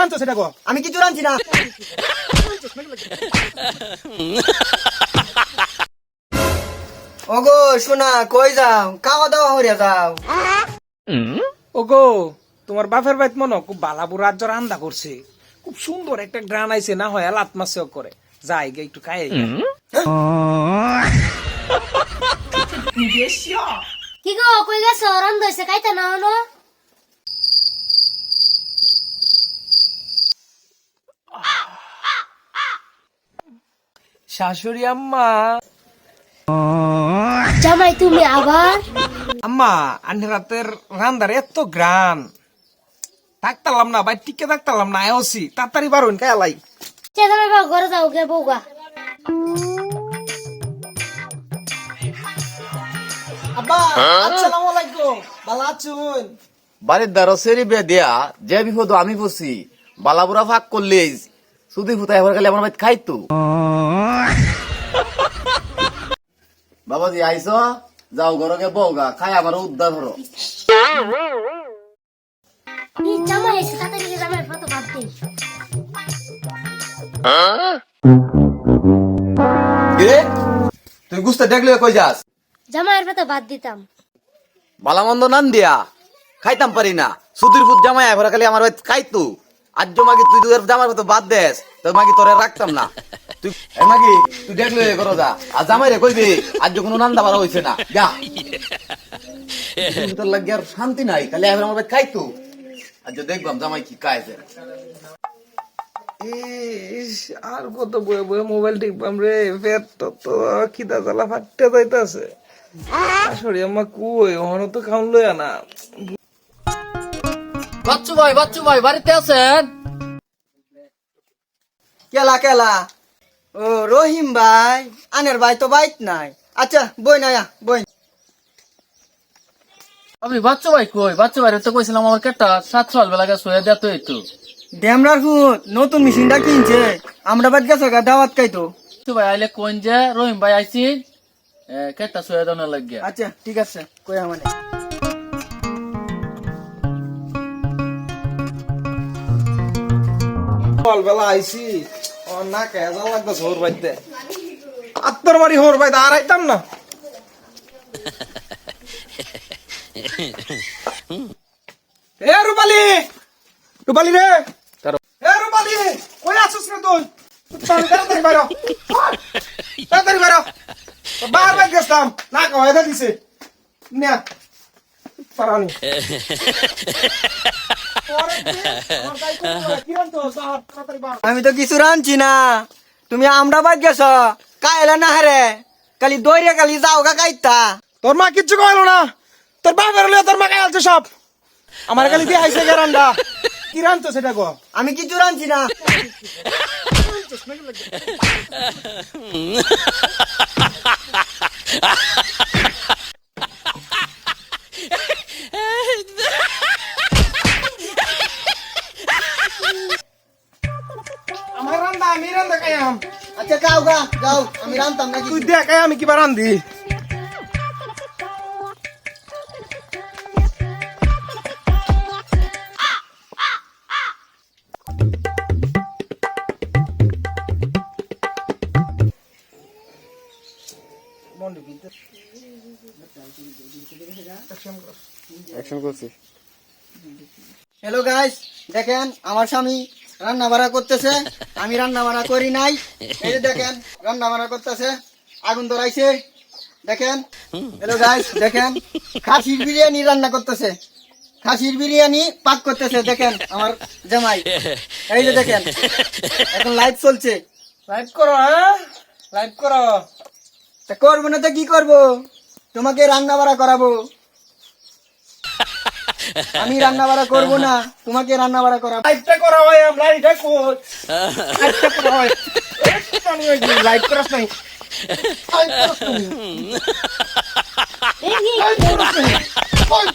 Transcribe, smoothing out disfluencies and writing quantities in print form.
রাঁধছো সেটা কো। আমি কিছু রাঁধছি না। ওগো শোনা, কই যাও? খাওয়া দাওয়া হইয়া যাও। ওগো তোমার বাপের বাইত মনে খুব বালাবু রাজ্য রান্না করছে, খুব সুন্দর একটা গ্রান আইছে, না হয় লাত মাসেও করে যাই গে একটু খাই। কি গো কই গেছো? রন্ধ হইছে, খাইতে না হলো? শাশুড়ি আম্মা, জামাই তুমি আবার? আম্মা আন্নের রাতের রান্দার এত গ্রান, থাকতাম না ভাই, টিকে থাকতাম না, আয়োসি তাড়াতাড়ি বারুন কায়ালাই। জামাই বাবা ঘরে যাও গে বউগা। আব্বা আসসালামু আলাইকুম, ভালো আছুন? বাড়ির দ্বারা সেরি বে দেয়া যে বিপদ আমি পড়ছি বালাবুরা ফাঁক করলে শুধু ফুতাই হওয়ার গেলে আমার বাড়ি খাইতো। বাবাজি আইস, যাও ঘরকে বউগা খাই আমার উদ্ধার হরো। জামাই এসে তাড়াতাড়ি জামাই ফটো বাদ দিই। তুই গুস্তে দেখলে কই যাস? জামাইয়ের ফটো বাদ দিতাম। বালামন্দ নান দিয়া খাইতাম পারি না, সুধীর ফুট জামাই ঘরে খালি আমার বাড়ি খাইতো। আজ মাগি তুই তোর জামার মতো বাদ দেস, তোর মাগি তোরে রাখতাম না। তুই মাগি তুই দেখলে করো যা, আর জামাই রে কইবি আজ কোনো নান্দা বাড়া হইছে না, যা। তোর লাগে আর শান্তি নাই, খালি আমার বাড়ি খাইতো। আজ দেখবাম জামাই কি কায়ছে। ইস, আর কত বয়ে বয়ে মোবাইল টিপবাম রে, পেট তো খিদা জ্বালা ফাটতে যাইতাছে। শাশুড়ি আম্মা কই, ওখানে তো খাউন লইয়া না। বাচ্চু ভাই বাড়িতে আছেন? কেলা কেলা? ও রহিম ভাই, আনের ভাই তো বাইত নাই। আচ্ছা বই না, বই। আপনি বাচ্চু ভাই কই? বাচ্চু ভাই তো কইছিলাম আমার কেটা 7 বেলা গেছে হয়ে দেত একটু। ড্যামরার ফুট নতুন মেশিনটা কিনছে, আমরা বাদ গেছে গা দাওয়াত খাইতো। বাচ্চু ভাই আইলে কোন যে রহিম ভাই আইছি কেটা সয়ে দেওয়ার লাগিয়া। আচ্ছা ঠিক আছে, কই মানে বেলা আইছি, ও না কেজা লাগতেছে হোর বাইতে, আত্মর বাড়ি হোর বাইতে আর আইতাম না। এ রূপালি, রূপালি রে, এ রূপালি কই আছিস রে তুই? তাড়াতাড়ি বাইরো, তাড়াতাড়ি বাইরো। বারবার গেছলাম না কয়দা দিছে না পারানি। আমি তো কিছু রাঁধছি না, তুমি আমরা বাদ গেছ কাইলা না হারে, খালি দৌড়ে খালি যাও গা কাইতা। তোর মা কিচ্ছু কইলো না, তোর বাপের লিয়ে তোর মা খাইছে সব, আমার খালি দিয়ে আইছে রান্না। কি রাঁধতো সেটা কো? আমি কিছু রাঁধছি না। আমার রান্না আমি রান্না খাইয়াম। আচ্ছা যাও গা যাও, আমি রাঁধতাম না। তুই দেখ আমি কিবা রান্ধি। হ্যালো গাইস, দেখেন আমার স্বামী রান্না বাড়া করতেছে, আমি রান্না বাড়া করি নাই। এই যে দেখেন রান্না বাড়া করতেছে, আগুন ধরাইছে দেখেন। হ্যালো গাইস দেখেন, খাসির বিরিয়ানি রান্না করতেছে, খাসির বিরিয়ানি পাক করতেছে দেখেন আমার জামাই। এই যে দেখেন এখন লাইভ চলছে। লাইভ করো, হ্যাঁ লাইভ করো। তা করবো না তো কি করবো, তোমাকে রান্না বাড়া করাবো। আমি রান্না বাড়া করবো না, তোমাকে রান্না বাড়া করাবো। লাইভটা করা হয়, আমরা এটা কই লাইভটা করা হয়, লাইভ করাস নাই, লাইভ করাস নাই।